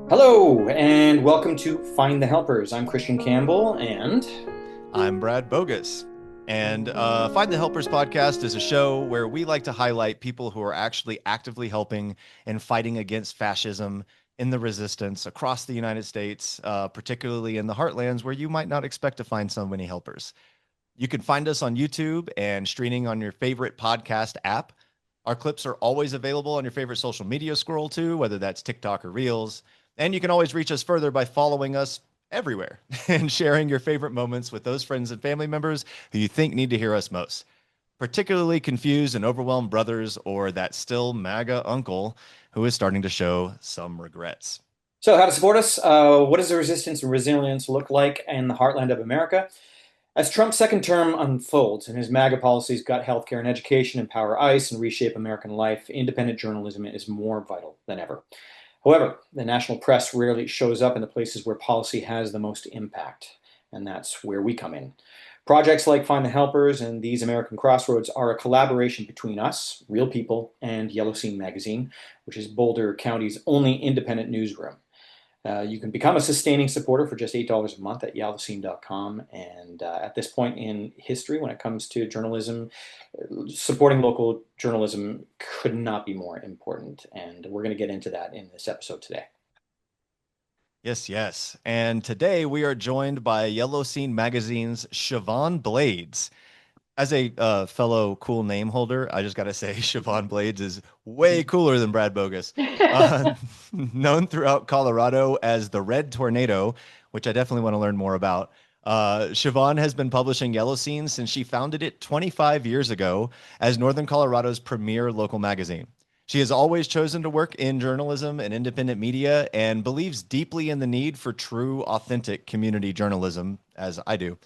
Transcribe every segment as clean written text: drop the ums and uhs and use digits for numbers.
Hello, and welcome to Find the Helpers. I'm Christian Campbell, and I'm Brad Bogus. And Find the Helpers podcast is a show where we like to highlight people who are actually actively helping and fighting against fascism in the resistance across the United States, particularly in the heartlands where you might not expect to find so many helpers. You can find us on YouTube and streaming on your favorite podcast app. Our clips are always available on your favorite social media scroll too, whether that's TikTok or Reels. And you can always reach us further by following us everywhere and sharing your favorite moments with those friends and family members who you think need to hear us most, particularly confused and overwhelmed brothers or that still MAGA uncle who is starting to show some regrets. so how to support us? What does the resistance and resilience look like in the heartland of America? As Trump's second term unfolds and his MAGA policies gut healthcare and education, empower ICE, and reshape American life, independent journalism is more vital than ever. However, the national press rarely shows up in the places where policy has the most impact, and that's where we come in. Projects like Find the Helpers and these American Crossroads are a collaboration between us, real people, and Yellow Scene Magazine, which is Boulder County's only independent newsroom. You can become a sustaining supporter for just $8 a month at yellowscene.com. And at this point in history, when it comes to journalism, supporting local journalism could not be more important. And we're going to get into that in this episode today. Yes, yes. And today we are joined by Yellow Scene Magazine's Shavonne Blades. As a fellow cool name holder, I just got to say, Shavonne Blades is way cooler than Brad Bogus. Uh, Known throughout Colorado as the Red Tornado, which I definitely want to learn more about. Shavonne has been publishing Yellow Scene since she founded it 25 years ago as Northern Colorado's premier local magazine. She has always chosen to work in journalism and independent media and believes deeply in the need for true, authentic community journalism, as I do.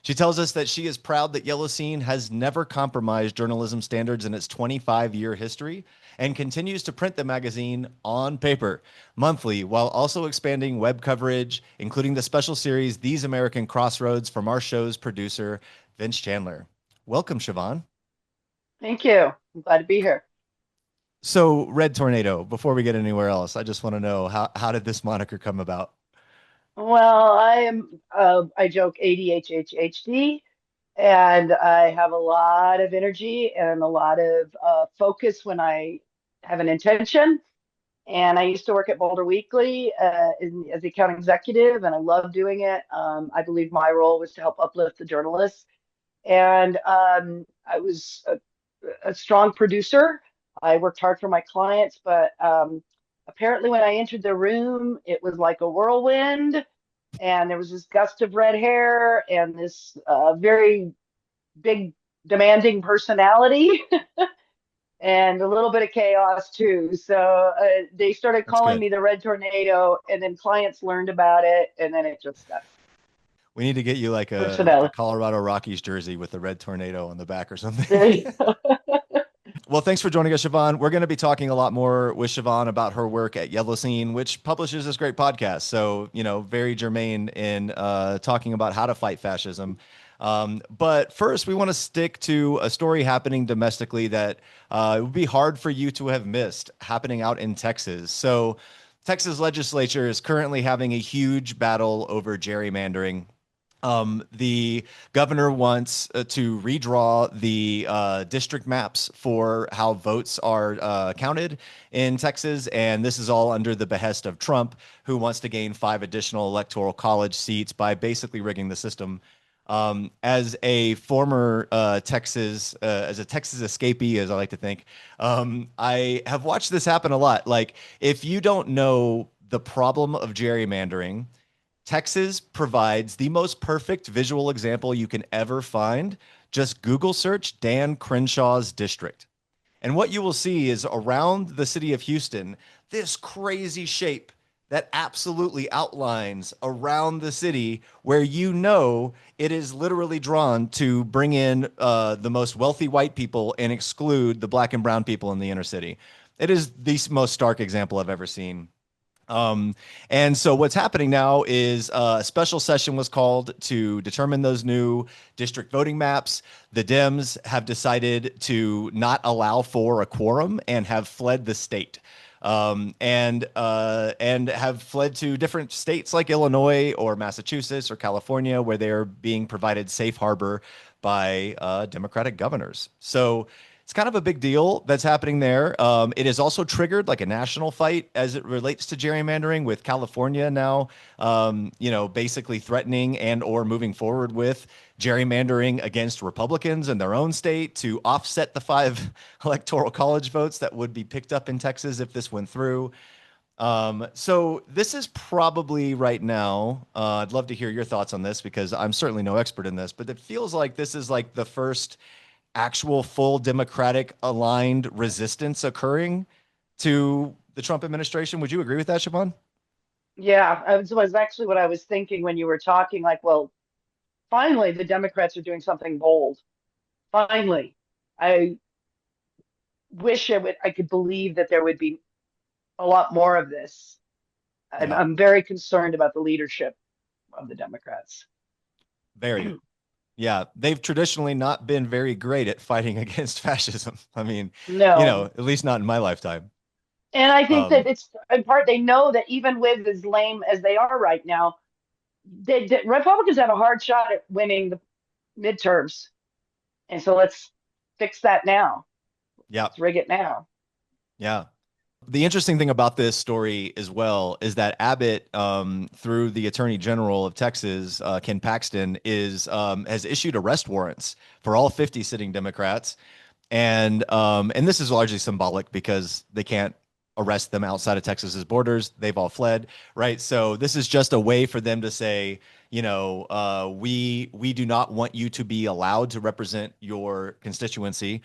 She tells us that she is proud that Yellow Scene has never compromised journalism standards in its 25-year history and continues to print the magazine on paper monthly while also expanding web coverage, including the special series These American Crossroads from our show's producer, Vince Chandler. Welcome, Shavonne. Thank you. I'm glad to be here. So, Red Tornado, before we get anywhere else, I just want to know how did this moniker come about? Well, I joke ADHD, and I have a lot of energy and a lot of focus when I have an intention. And I used to work at Boulder Weekly as the account executive, and I love doing it. I believe my role was to help uplift the journalists. And I was a strong producer. I worked hard for my clients, but apparently when I entered the room, it was like a whirlwind, and there was this gust of red hair and this very big, demanding personality, and a little bit of chaos too. So they started That's calling good. me the Red Tornado, and then clients learned about it, and then it just stuck. We need to get you like a Personality. Colorado Rockies jersey with the red tornado on the back or There something. you go. Well, thanks for joining us, Shavonne. We're going to be talking a lot more with Shavonne about her work at Yellow Scene, which publishes this great podcast. So, very germane in talking about how to fight fascism. But first, we want to stick to a story happening domestically that it would be hard for you to have missed happening out in Texas. So, Texas legislature is currently having a huge battle over gerrymandering. The governor wants to redraw the district maps for how votes are counted in Texas. And this is all under the behest of Trump, who wants to gain 5 additional electoral college seats by basically rigging the system. As a former as a Texas escapee, as I like to think, I have watched this happen a lot. Like, if you don't know the problem of gerrymandering, Texas provides the most perfect visual example you can ever find. Just Google search Dan Crenshaw's district. And what you will see is around the city of Houston, this crazy shape that absolutely outlines around the city where it is literally drawn to bring in the most wealthy white people and exclude the black and brown people in the inner city. It is the most stark example I've ever seen. And so what's happening now is a special session was called to determine those new district voting maps. The Dems have decided to not allow for a quorum and have fled the state. and have fled to different states like Illinois or Massachusetts or California, where they are being provided safe harbor by Democratic governors. So it's kind of a big deal that's happening there. It has also triggered like a national fight as it relates to gerrymandering, with California now, basically threatening and or moving forward with gerrymandering against Republicans in their own state to offset the 5 electoral college votes that would be picked up in Texas if this went through. So this is probably right now, I'd love to hear your thoughts on this because I'm certainly no expert in this, but it feels like this is like the first actual full Democratic aligned resistance occurring to the Trump administration. Would you agree with that, Shavonne? Yeah, was actually what I was thinking when you were talking. Like, well, finally, the Democrats are doing something bold. Finally, I wish I could believe that there would be a lot more of this. I'm, Yeah, I'm very concerned about the leadership of the Democrats. very. Yeah, they've traditionally not been very great at fighting against fascism. I mean, No. at least not in my lifetime. And I think that Um, it's in part they know that even with as lame as they are right now, Republicans have a hard shot at winning the midterms. And so let's fix that now. yeah, Let's rig it now. yeah. The interesting thing about this story as well is that Abbott, through the Attorney General of Texas, Ken Paxton, has issued arrest warrants for all 50 sitting Democrats, and this is largely symbolic because they can't arrest them outside of Texas's borders. They've all fled, right? So this is just a way for them to say, we do not want you to be allowed to represent your constituency,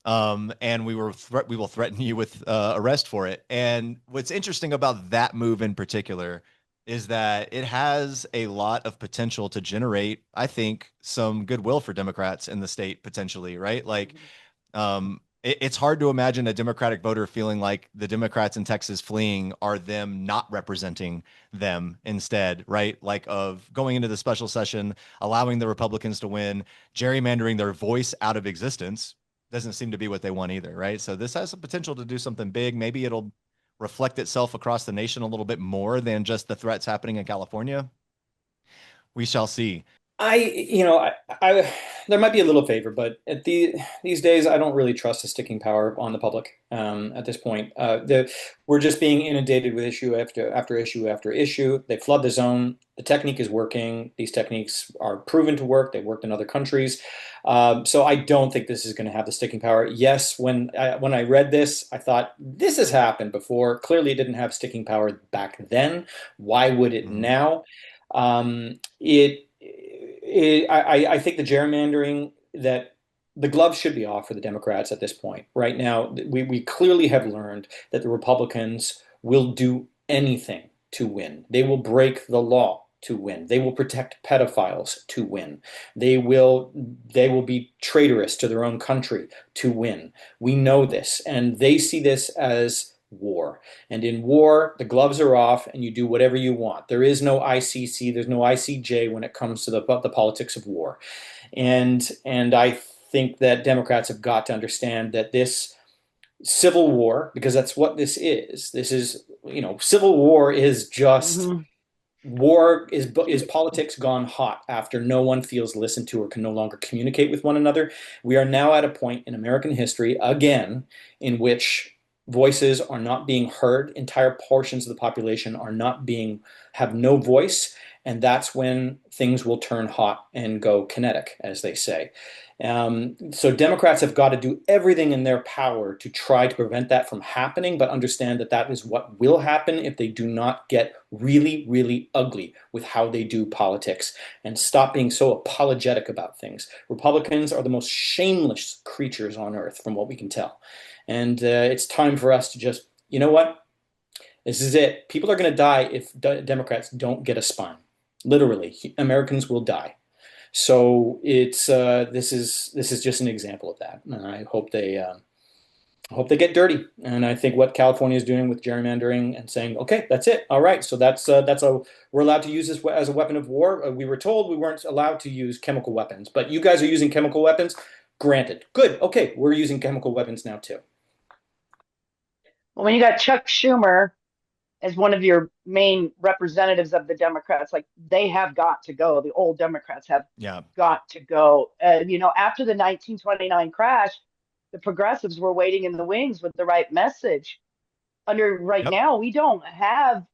and we will threaten you with arrest for it. And what's interesting about that move in particular is that it has a lot of potential to generate, I think, some goodwill for Democrats in the state potentially, right? Like, it's hard to imagine a Democratic voter feeling like the Democrats in Texas fleeing are them not representing them instead, right? Like of going into the special session, allowing the Republicans to win, gerrymandering their voice out of existence doesn't seem to be what they want either, right? So this has the potential to do something big. Maybe it'll reflect itself across the nation a little bit more than just the threats happening in California. We shall see. I, you know, I there might be a little favor, but these days, I don't really trust the sticking power on the public. At this point, we're just being inundated with issue after issue after issue. They flood the zone. The technique is working. These techniques are proven to work. They worked in other countries. So I don't think this is going to have the sticking power. Yes, when I read this, I thought this has happened before. Clearly, it didn't have sticking power back then. Why would it Mhm. now? I think the gerrymandering that the gloves should be off for the Democrats at this point. Right now, we clearly have learned that the Republicans will do anything to win. They will break the law to win. They will protect pedophiles to win. They will be traitorous to their own country to win. We know this, and they see this as war. And in war, the gloves are off and you do whatever you want. There is no ICC, there's no ICJ when it comes to the politics of war. And I think that Democrats have got to understand that this civil war, because that's what this is, civil war is just Mm-hmm. war is politics gone hot after no one feels listened to or can no longer communicate with one another. We are now at a point in American history again in which voices are not being heard. Entire portions of the population are not being have no voice, and that's when things will turn hot and go kinetic, as they say. So Democrats have got to do everything in their power to try to prevent that from happening, but understand that that is what will happen if they do not get really, really ugly with how they do politics and stop being so apologetic about things. Republicans are the most shameless creatures on earth, from what we can tell. And it's time for us to just, you know what? This is it. People are going to die if Democrats don't get a spine. Literally, Americans will die. So it's this is just an example of that, and I hope they get dirty. And I think what California is doing with gerrymandering and saying, okay, that's it, all right, so we're allowed to use this as a weapon of war. We were told we weren't allowed to use chemical weapons, but you guys are using chemical weapons. Granted, good, okay, we're using chemical weapons now too. Well, when you got Chuck Schumer as one of your main representatives of the Democrats, like they have got to go. The old Democrats have Yeah. got to go. After the 1929 crash, the progressives were waiting in the wings with the right message. Under right Yep. now, we don't have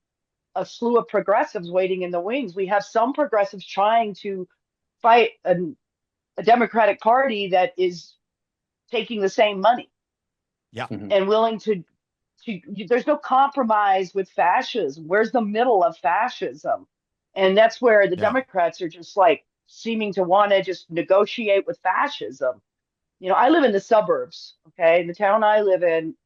a slew of progressives waiting in the wings. We have some progressives trying to fight a Democratic Party that is taking the same money Yeah. Mhm. and willing to there's no compromise with fascism. Where's the middle of fascism? And that's where the Yeah. Democrats are just like seeming to want to just negotiate with fascism. I live in the suburbs, okay? The town I live in,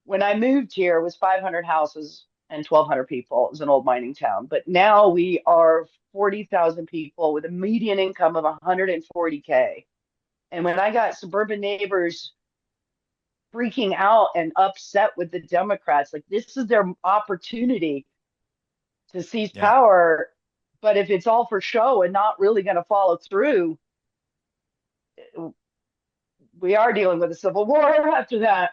when I moved here, was 500 houses and 1,200 people. It was an old mining town. But now we are 40,000 people with a median income of 140K. And when I got suburban neighbors freaking out and upset with the Democrats, like this is their opportunity to seize Yeah. power. But if it's all for show and not really going to follow through, we are dealing with a civil war after that.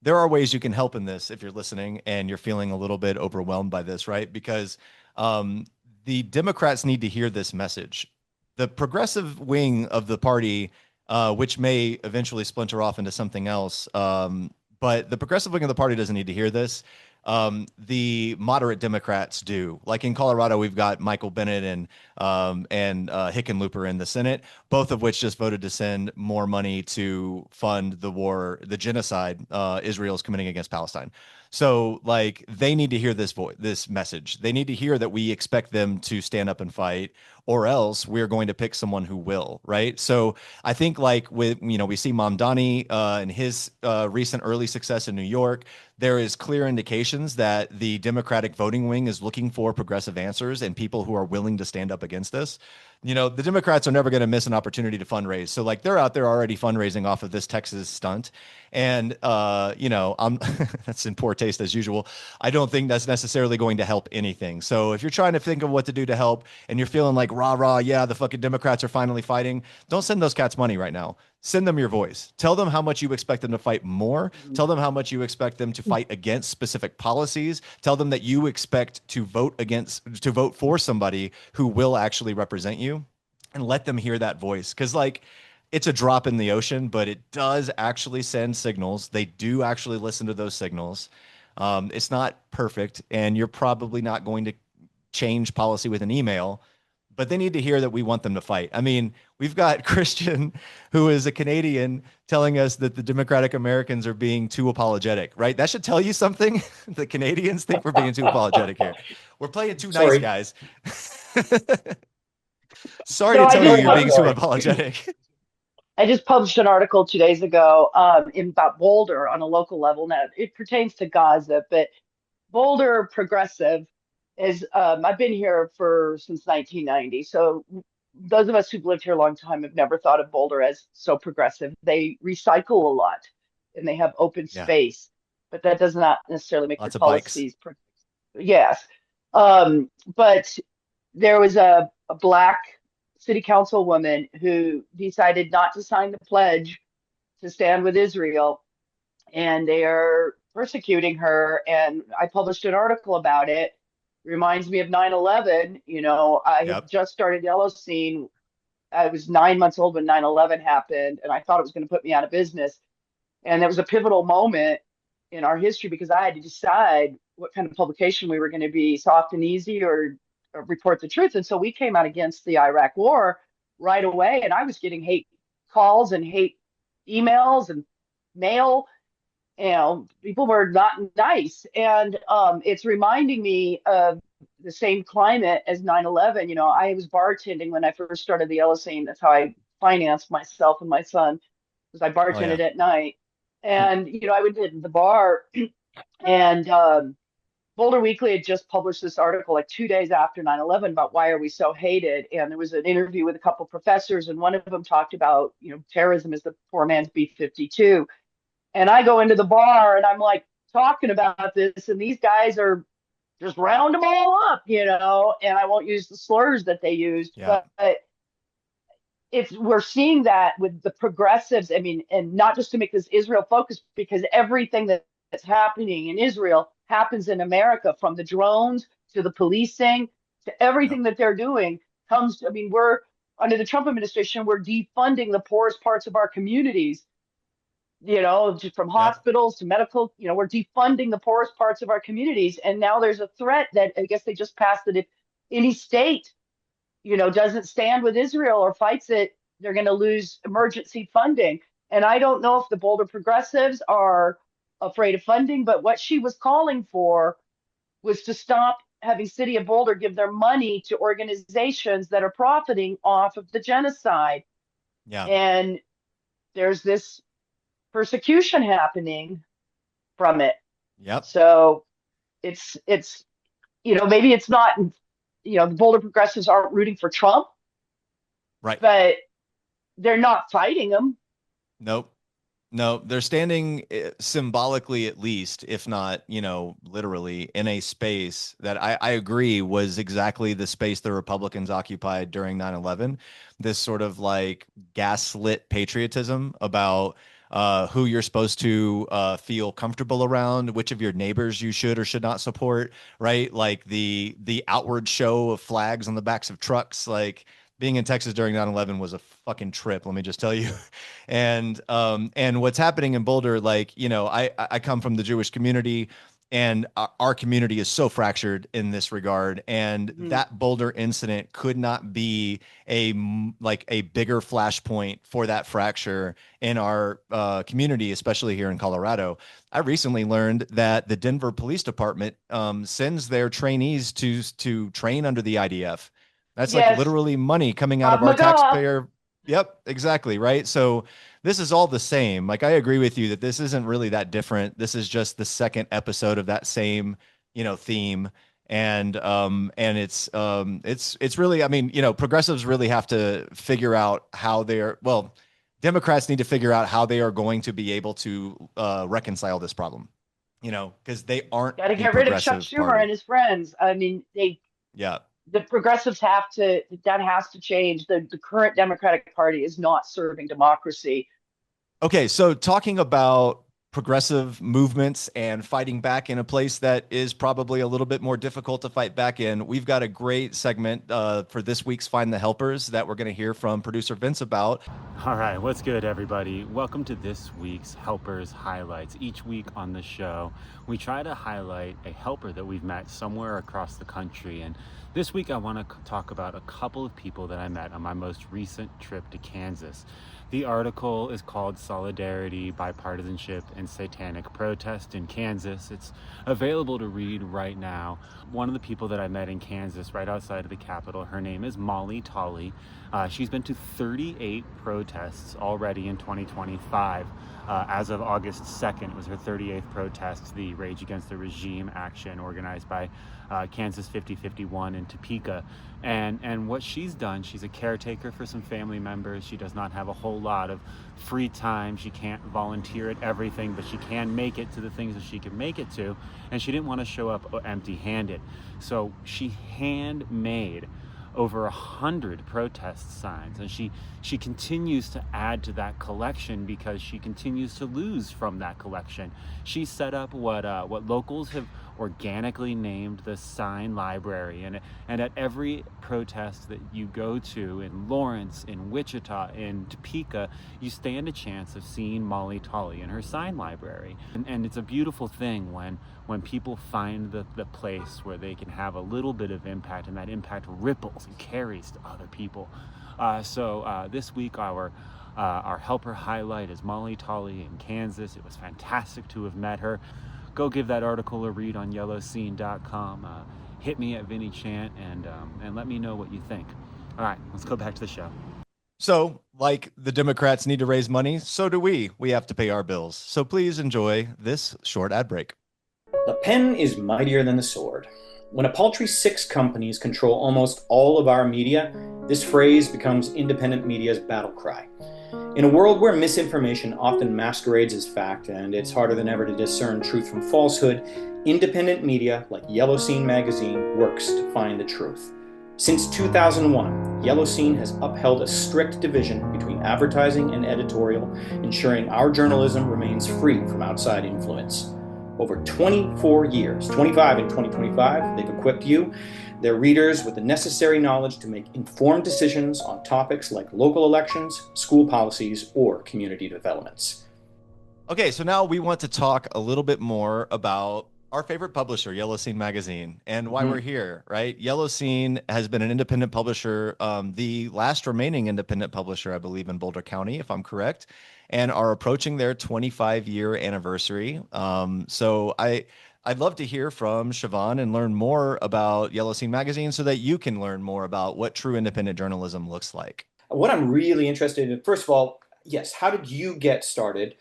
There are ways you can help in this if you're listening and you're feeling a little bit overwhelmed by this, right? Because um, the Democrats need to hear this message. The progressive wing of the party, which may eventually splinter off into something else, but the progressive wing of the party doesn't need to hear this. The moderate Democrats do. Like in Colorado, we've got Michael Bennet and Hickenlooper in the Senate, both of which just voted to send more money to fund the war, the genocide Israel is committing against Palestine. So, like, they need to hear this message. They need to hear that we expect them to stand up and fight, or else we're going to pick someone who will, right? So, I think, like, we see Mamdani and his recent early success in New York. There is clear indications that the Democratic voting wing is looking for progressive answers and people who are willing to stand up against this. The Democrats are never going to miss an opportunity to fundraise. So like they're out there already fundraising off of this Texas stunt. And, I'm that's in poor taste as usual. I don't think that's necessarily going to help anything. So if you're trying to think of what to do to help and you're feeling like rah, rah, yeah, the fucking Democrats are finally fighting, don't send those cats money right now. Send them your voice. Tell them how much you expect them to fight more. Tell them how much you expect them to fight against specific policies. Tell them that you expect to vote for somebody who will actually represent you, and let them hear that voice. Cause like it's a drop in the ocean, but it does actually send signals. They do actually listen to those signals. It's not perfect, and you're probably not going to change policy with an email, but they need to hear that we want them to fight. I mean, we've got Christian, who is a Canadian, telling us that the Democratic Americans are being too apologetic, right? That should tell you something. The Canadians think we're being too apologetic here. We're playing too nice, Sorry. guys. Sorry So to I tell you, just you're being too apologetic. I just published an article 2 days ago about Boulder on a local level. Now it pertains to Gaza, but Boulder Progressive is I've been here for since 1990. So those of us who've lived here a long time have never thought of Boulder as so progressive. They recycle a lot and they have open Yeah, space, but that does not necessarily make their lots of bikes. policies. Yes. But there was a black city councilwoman who decided not to sign the pledge to stand with Israel, and they are persecuting her. And I published an article about it. Reminds me of 9/11. I had Yep. just started Yellow Scene. I was 9 months old when 9/11 happened, and I thought it was going to put me out of business. And that was a pivotal moment in our history because I had to decide what kind of publication we were going to be, soft and easy or report the truth. And so we came out against the Iraq war right away. And I was getting hate calls and hate emails and mail. People were not nice. And it's reminding me of the same climate as 9/11. I was bartending when I first started the Yellow Scene. That's how I financed myself and my son, because I Oh yeah. bartended at night. And, I would hit the bar, and Boulder Weekly had just published this article like 2 days after 9/11 about why are we so hated. And there was an interview with a couple of professors, and one of them talked about, terrorism is the poor man's B-52. And I go into the bar and I'm like talking about this, and these guys are just round them all up, and I won't use the slurs that they used, Yeah. but we're seeing that with the progressives. I mean, and not just to make this Israel focused, because everything that that's happening in Israel happens in America, from the drones to the policing to Yep. everything that they're doing comes. I mean, we're under the Trump administration, we're defunding the poorest parts of our communities, from Yep. hospitals to medical, we're defunding the poorest parts of our communities. And now there's a threat that I guess they just passed that if any state, doesn't stand with Israel or fights it, they're going to lose emergency funding. And I don't know if the Boulder progressives are afraid of funding, but what she was calling for was to stop having City of Boulder give their money to organizations that are profiting off of the genocide. Yeah. And there's this persecution happening from it. Yep. So it's maybe it's not, the Boulder progressives aren't rooting for Trump, Right. but they're not fighting him. Nope. No, they're standing symbolically, at least, if not, literally, in a space that I agree was exactly the space the Republicans occupied during 9/11. This sort of like gaslit patriotism about who you're supposed to feel comfortable around, which of your neighbors you should or should not support, right? Like the outward show of flags on the backs of trucks, like being in Texas during 9/11 was a fucking trip, let me just tell you. And what's happening in Boulder, like, I come from the Jewish community, and our community is so fractured in this regard. And that Boulder incident could not be a bigger flashpoint for that fracture in our community, especially here in Colorado. I recently learned that the Denver Police Department sends their trainees to train under the IDF. That's like Yes. literally money coming out of our taxpayer. Yep, exactly. Right. So this is all the same. Like, I agree with you that this isn't really that different. This is just the second episode of that same, theme. And it's really, I mean, progressives really have to figure out how Democrats need to figure out how they are going to be able to reconcile this problem, because they aren't Got to the get rid of Chuck progressive Schumer party. and his friends. I mean, Yeah. the progressives that has to change. The current Democratic Party is not serving democracy. Okay, so talking about progressive movements and fighting back in a place that is probably a little bit more difficult to fight back in, we've got a great segment for this week's Find the Helpers that we're going to hear from producer Vince about. All right, what's good, everybody? Welcome to this week's Helpers Highlights. Each week on the show, we try to highlight a helper that we've met somewhere across the country. And this week, I want to talk about a couple of people that I met on my most recent trip to Kansas. The article is called Solidarity, Bipartisanship, and Satanic Protest in Kansas. It's available to read right now. One of the people that I met in Kansas, right outside of the Capitol, her name is Molly Tolley. She's been to 38 protests already in 2025. As of August 2nd, it was her 38th protest, the Rage Against the Regime action organized by Kansas 5051 in Topeka. And what she's done, she's a caretaker for some family members. She does not have a whole lot of free time. She can't volunteer at everything, but she can make it to the things that she can make it to. And she didn't want to show up empty-handed. So she handmade over 100 protest signs, and she continues to add to that collection because she continues to lose from that collection. She set up what locals have organically named the sign library, and at every protest that you go to in Lawrence, in Wichita, in Topeka, you stand a chance of seeing Molly Tolley in her sign library. And it's a beautiful thing when people find the place where they can have a little bit of impact, and that impact ripples and carries to other people. So this week our helper highlight is Molly Tolley in Kansas. It was fantastic to have met her. Go give that article a read on yellowscene.com. Hit me at Vinny Chant and let me know what you think. All right, let's go back to the show. So, like the Democrats need to raise money, so do we. We have to pay our bills. So please enjoy this short ad break. The pen is mightier than the sword. When a paltry 6 companies control almost all of our media, this phrase becomes independent media's battle cry. In a world where misinformation often masquerades as fact and it's harder than ever to discern truth from falsehood, independent media like Yellow Scene magazine works to find the truth. Since 2001, Yellow Scene has upheld a strict division between advertising and editorial, ensuring our journalism remains free from outside influence. Over 24 years, 25 in 2025, they've equipped you, their readers, with the necessary knowledge to make informed decisions on topics like local elections, school policies, or community developments. Okay, so now we want to talk a little bit more about our favorite publisher, Yellow Scene Magazine, and why we're here, right? Yellow Scene has been an independent publisher, the last remaining independent publisher, I believe, in Boulder County, if I'm correct, and are approaching their 25-year anniversary. I'd love to hear from Shavonne and learn more about Yellow Scene Magazine so that you can learn more about what true independent journalism looks like. What I'm really interested in, first of all, yes, how did you get started?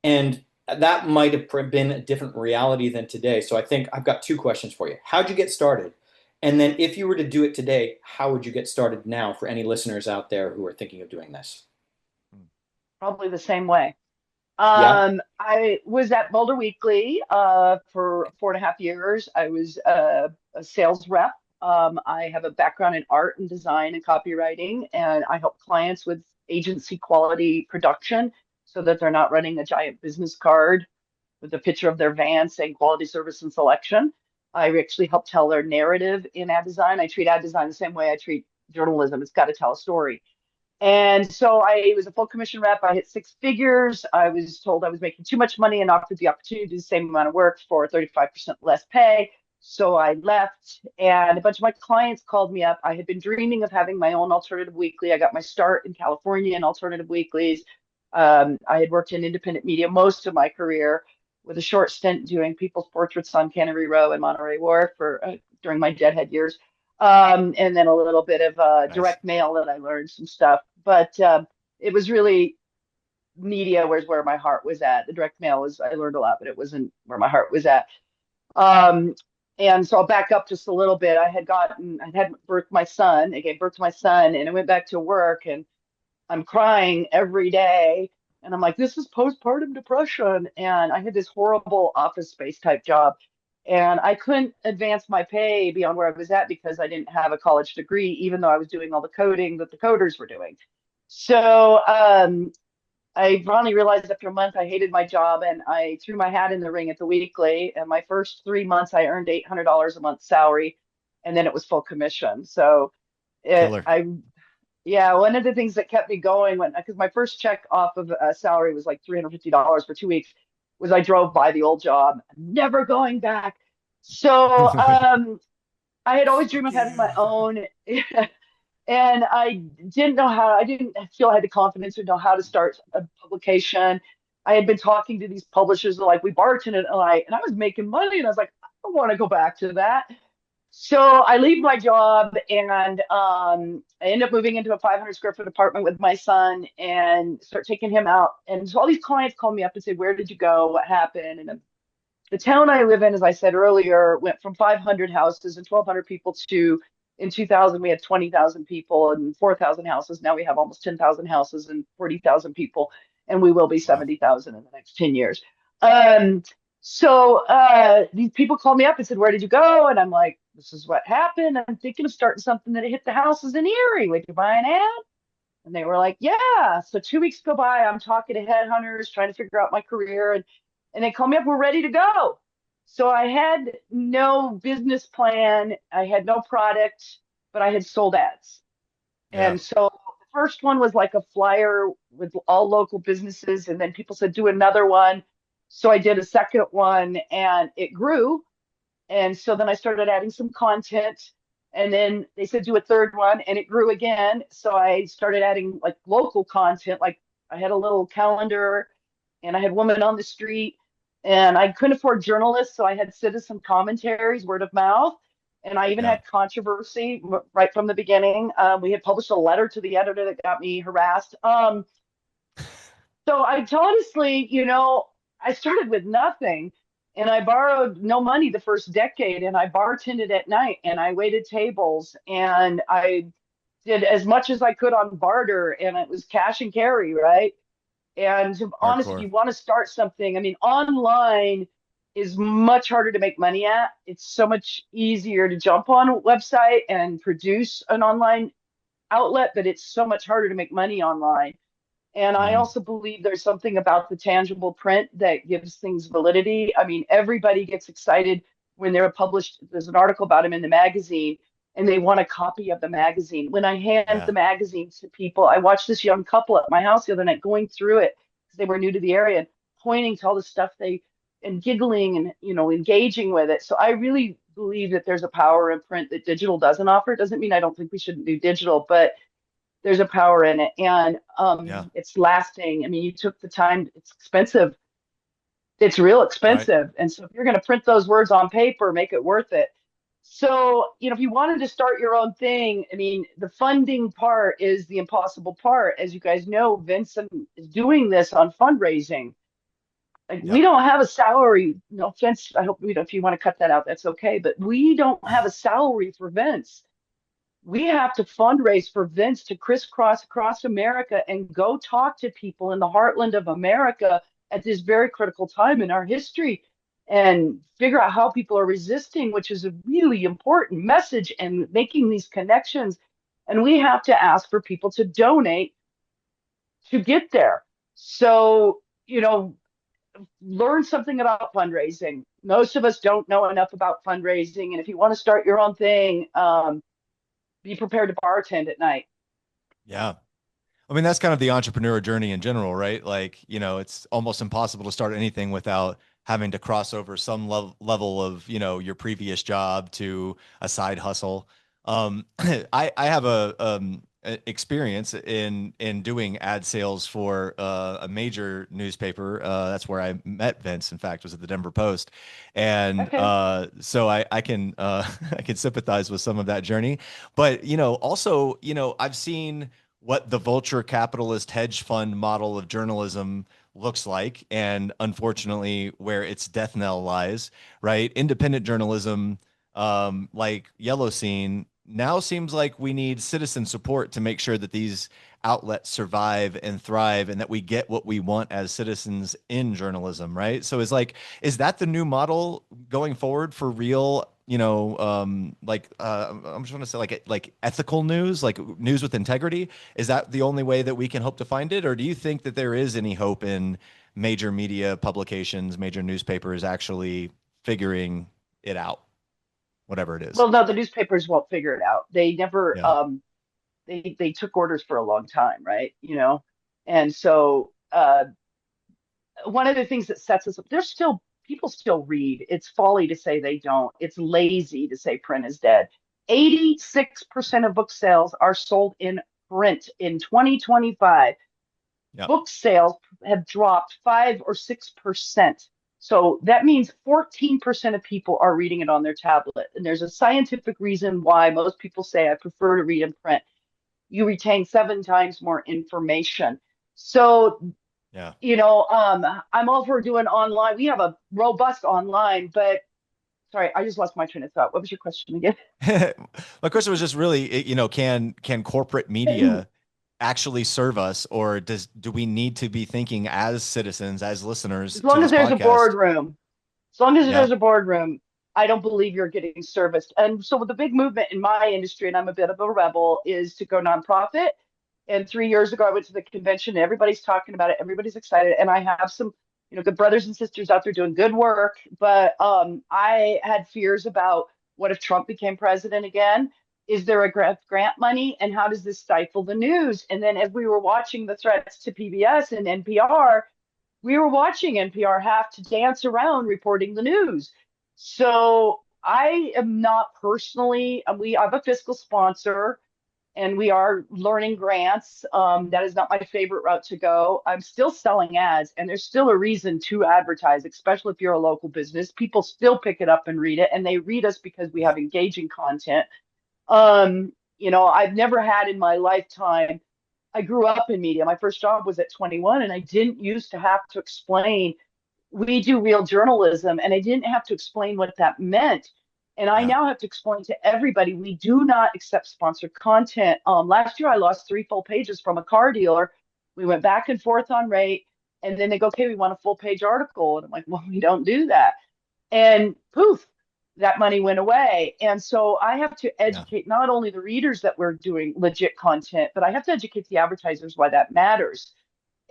And that might have been a different reality than today. So I think I've got two questions for you. How'd you get started? And then if you were to do it today, how would you get started now for any listeners out there who are thinking of doing this? Probably the same way. Yeah. I was at Boulder Weekly for 4.5 years. I was a sales rep. I have a background in art and design and copywriting, and I help clients with agency quality production so that they're not running a giant business card with a picture of their van saying quality service and selection. I actually help tell their narrative in ad design. I treat ad design the same way I treat journalism. It's got to tell a story. And so I was a full commission rep. I hit six figures. I was told I was making too much money and offered the opportunity to do the same amount of work for 35% less pay. So I left, and a bunch of my clients called me up. I had been dreaming of having my own alternative weekly. I got my start in California in alternative weeklies. I had worked in independent media most of my career, with a short stint doing People's Portraits on Cannery Row and Monterey Wharf for during my deadhead years. And then a little bit of Nice. direct mail that I learned some stuff. But it was really media was where my heart was at. The direct mail was, I learned a lot, but it wasn't where my heart was at. Um, and so I'll back up just a little bit. I had birthed my son. I gave birth to my son, and I went back to work, and I'm crying every day. And I'm like, this is postpartum depression. And I had this horrible office space type job. And I couldn't advance my pay beyond where I was at because I didn't have a college degree, even though I was doing all the coding that the coders were doing. So I finally realized after a month I hated my job, and I threw my hat in the ring at the weekly. And my first 3 months, I earned $800 a month salary, and then it was full commission. So it, Killer. I yeah, one of the things that kept me going when, because my first check off of a salary was like $350 for 2 weeks, was I drove by the old job, never going back. So I had always dreamed of having my own, and I didn't feel I had the confidence to know how to start a publication. I had been talking to these publishers, like we bartended, and I was making money, and I was like, I don't want to go back to that. So I leave my job, and I end up moving into a 500 square foot apartment with my son and start taking him out. And so all these clients call me up and say, where did you go? What happened? And the town I live in, as I said earlier, went from 500 houses and 1,200 people to, in 2000, we had 20,000 people and 4,000 houses. Now we have almost 10,000 houses and 40,000 people, and we will be Wow. 70,000 in the next 10 years. So these people called me up and said, where did you go? And I'm like, this is what happened. I'm thinking of starting something that hit the houses in Erie. Would you buy an ad? And they were like, yeah. So 2 weeks go by. I'm talking to headhunters, trying to figure out my career. And they call me up. We're ready to go. So I had no business plan. I had no product, but I had sold ads. Yeah. And so the first one was like a flyer with all local businesses. And then people said, do another one. So I did a second one, and it grew. And so then I started adding some content. And then they said, do a third one, and it grew again. So I started adding like local content. Like I had a little calendar, and I had Woman on the Street, and I couldn't afford journalists. So I had citizen commentaries, word of mouth. And I even Yeah. had controversy right from the beginning. We had published a letter to the editor that got me harassed. So I honestly, I started with nothing, and I borrowed no money the first decade, and I bartended at night, and I waited tables, and I did as much as I could on barter, and it was cash and carry, right? And to be honest, if Hardcore. you want to start something, I mean, online is much harder to make money at. It's so much easier to jump on a website and produce an online outlet, but it's so much harder to make money online. And I Mhm. also believe there's something about the tangible print that gives things validity. I mean, everybody gets excited when they're published. There's an article about them in the magazine, and they want a copy of the magazine. When I hand Yeah. the magazine to people, I watched this young couple at my house the other night going through it because they were new to the area and pointing to all the stuff they and giggling and engaging with it. So I really believe that there's a power in print that digital doesn't offer. It doesn't mean I don't think we shouldn't do digital, but there's a power in it, and Yeah. it's lasting. I mean, you took the time. It's expensive. It's real Right. expensive, and so if you're going to print those words on paper, make it worth it. So, if you wanted to start your own thing, I mean, the funding part is the impossible part. As you guys know, Vincent is doing this on fundraising. Like, we Yep. don't have a salary. No offense. I hope if you want to cut that out, that's okay. But we don't have a salary for Vince. We have to fundraise for Vince to crisscross across America and go talk to people in the heartland of America at this very critical time in our history and figure out how people are resisting, which is a really important message, and making these connections. And we have to ask for people to donate to get there. So, learn something about fundraising. Most of us don't know enough about fundraising. And if you want to start your own thing, be prepared to bartend at night. Yeah. I mean, that's kind of the entrepreneur journey in general, right? Like, it's almost impossible to start anything without having to cross over some level of, your previous job to a side hustle. I have experience in doing ad sales for a major newspaper. That's where I met Vince. In fact, was at the Denver Post, and Okay. so I can I can sympathize with some of that journey. But also, I've seen what the vulture capitalist hedge fund model of journalism looks like, and unfortunately where its death knell lies, right? Independent journalism, like Yellow Scene, now seems like we need citizen support to make sure that these outlets survive and thrive and that we get what we want as citizens in journalism, right? So is that the new model going forward for real, I'm just want to say like ethical news, like news with integrity? Is that the only way that we can hope to find it, or do you think that there is any hope in major media publications, major newspapers actually figuring it out, whatever it is? Well, no, the newspapers won't figure it out. They never Yeah. they took orders for a long time, right? And so one of the things that sets us up, there's still people still read. It's folly to say they don't. It's lazy to say print is dead. 86% of book sales are sold in print in 2025. Yeah. Book sales have dropped 5 or 6%. So that means 14% of people are reading it on their tablet. And there's a scientific reason why most people say I prefer to read in print. You retain 7 times more information. So, Yeah. I'm all for doing online. We have a robust online, but sorry, I just lost my train of thought. What was your question again? My question was just really, can corporate media actually serve us, or do we need to be thinking as citizens, as listeners As to long as this there's a podcast? boardroom, as long as Yeah. there's a boardroom, I don't believe you're getting serviced. And so the big movement in my industry, and I'm a bit of a rebel, is to go nonprofit. And 3 years ago, I went to the convention. And everybody's talking about it. Everybody's excited. And I have some, good brothers and sisters out there doing good work. But I had fears about what if Trump became president again? Is there a grant money? And how does this stifle the news? And then as we were watching the threats to PBS and NPR, we were watching NPR have to dance around reporting the news. So I am not personally, we have a fiscal sponsor and we are learning grants. That is not my favorite route to go. I'm still selling ads, and there's still a reason to advertise, especially if you're a local business. People still pick it up and read it, and they read us because we Yeah. have engaging content. I've never had in my lifetime, I grew up in media. My first job was at 21, and I didn't used to have to explain. We do real journalism, and I didn't have to explain what that meant. And I Yeah. now have to explain to everybody we do not accept sponsored content. Last year, I lost 3 full pages from a car dealer. We went back and forth on rate, and then they go, "Okay, we want a full page article." And I'm like, "Well, we don't do that." And poof, that money went away. And so I have to Yeah. educate not only the readers that we're doing legit content, but I have to educate the advertisers why that matters.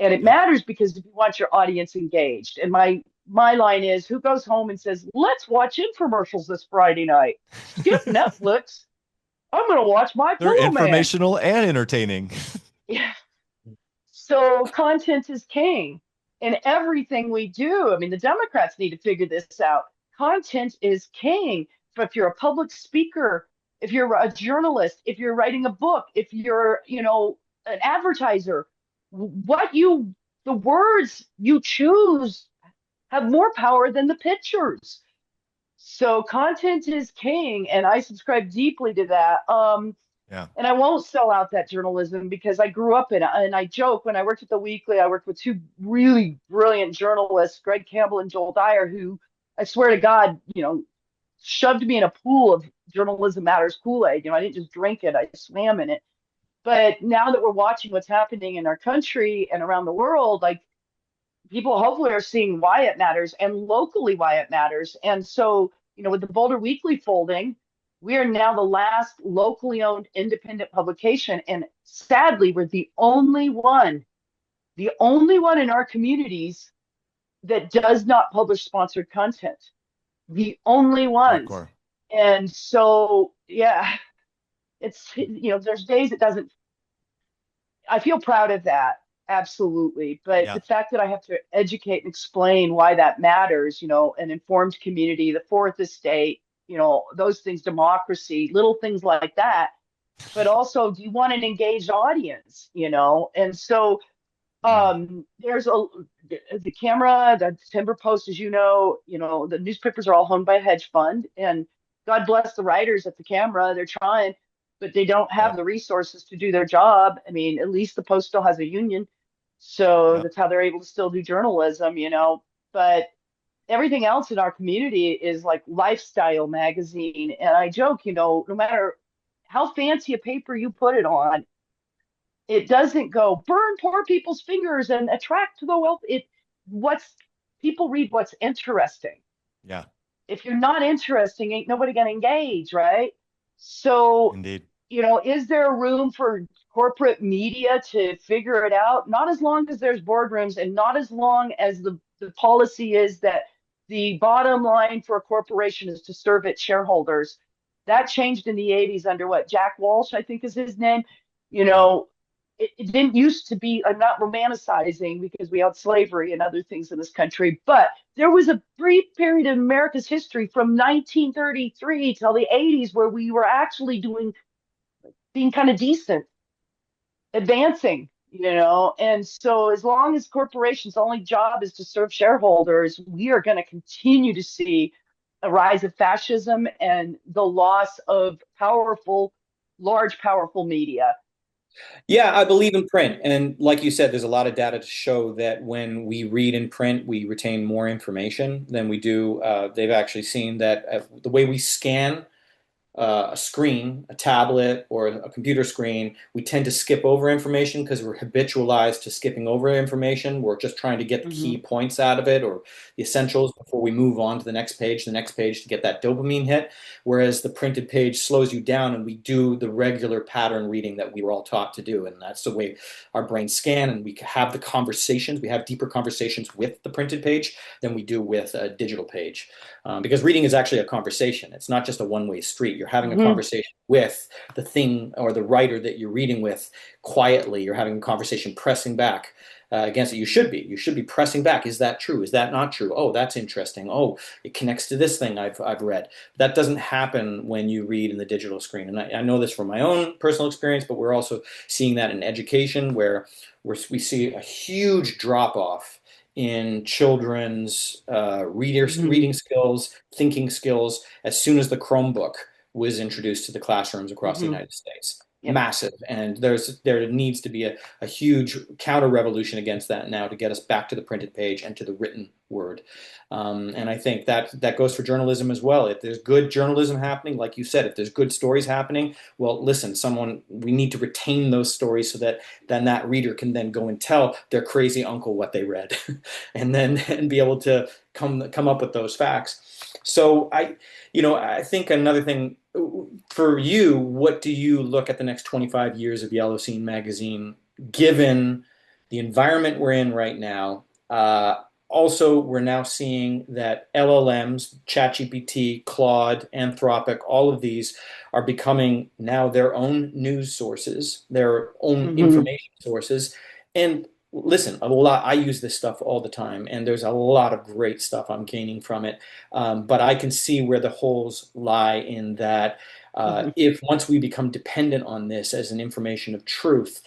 And it matters because if you want your audience engaged. And my line is, who goes home and says, let's watch infomercials this Friday night? Skip Netflix. I'm going to watch My They're Pillow Man. informational and entertaining. Yeah. So content is king in everything we do. I mean, the Democrats need to figure this out. Content is king. So if you're a public speaker, if you're a journalist, if you're writing a book, if you're, an advertiser, the words you choose have more power than the pictures. So content is king, and I subscribe deeply to that. Yeah. And I won't sell out that journalism because I grew up in it. And I joke, when I worked at the Weekly, I worked with two really brilliant journalists, Greg Campbell and Joel Dyer, who I swear to God, shoved me in a pool of Journalism Matters Kool-Aid. I didn't just drink it, I swam in it. But now that we're watching what's happening in our country and around the world, like, people hopefully are seeing why it matters and locally why it matters. And so, with the Boulder Weekly folding, we are now the last locally owned independent publication. And sadly, we're the only one in our communities that does not publish sponsored content. The only ones. Hardcore. And so, yeah, it's, there's days it doesn't, I feel proud of that. Absolutely. But Yeah. the fact that I have to educate and explain why that matters, an informed community, the fourth estate, those things, democracy, little things like that. But also, do you want an engaged audience, And so there's the camera, the Timber Post, as the newspapers are all owned by a hedge fund. And God bless the writers at the camera. They're trying, but they don't have the resources to do their job. I mean, at least the Post still has a union. So that's how they're able to still do journalism, But everything else in our community is like lifestyle magazine. And I joke, no matter how fancy a paper you put it on, it doesn't go burn poor people's fingers and attract the wealth. People read what's interesting. Yeah. If you're not interesting, ain't nobody gonna engage, right? So Indeed. Is there room for corporate media to figure it out? Not as long as there's boardrooms, and not as long as the policy is that the bottom line for a corporation is to serve its shareholders. That changed in the 80s under Jack Walsh, I think is his name. It didn't used to be, I'm not romanticizing because we had slavery and other things in this country, but there was a brief period in America's history from 1933 till the 80s where we were actually being kind of decent, advancing, And so as long as corporations' only job is to serve shareholders, we are going to continue to see a rise of fascism and the loss of large, powerful media. Yeah, I believe in print. And like you said, there's a lot of data to show that when we read in print, we retain more information than we do. They've actually seen that the way we scan a screen, a tablet, or a computer screen, we tend to skip over information because we're habitualized to skipping over information. We're just trying to get the key points out of it or the essentials before we move on to the next page to get that dopamine hit. Whereas the printed page slows you down and we do the regular pattern reading that we were all taught to do. And that's the way our brains scan, and we have the conversations. We have deeper conversations with the printed page than we do with a digital page. Because reading is actually a conversation. It's not just a one-way street. You're having a conversation with the thing or the writer that you're reading with quietly. You're having a conversation pressing back against it. You should be pressing back. Is that true? Is that not true? Oh, that's interesting. Oh, it connects to this thing I've read. That doesn't happen when you read in the digital screen. And I know this from my own personal experience, but we're also seeing that in education where we see a huge drop-off in children's reading skills, thinking skills, as soon as the Chromebook was introduced to the classrooms across the United States. Yep. Massive. And there needs to be a huge counter revolution against that now to get us back to the printed page and to the written word. And I think that goes for journalism as well. If there's good journalism happening, like you said, if there's good stories happening, well, listen, we need to retain those stories so that then that reader can then go and tell their crazy uncle what they read and be able to come up with those facts. So I think another thing for you, what do you look at the next 25 years of Yellow Scene magazine, given the environment we're in right now. Also, we're now seeing that LLMs, ChatGPT, Claude, Anthropic, all of these are becoming now their own news sources, their own Hmm. information sources. And listen, a lot, I use this stuff all the time, and there's a lot of great stuff I'm gaining from it. But I can see where the holes lie in that. Hmm. If once we become dependent on this as an information of truth,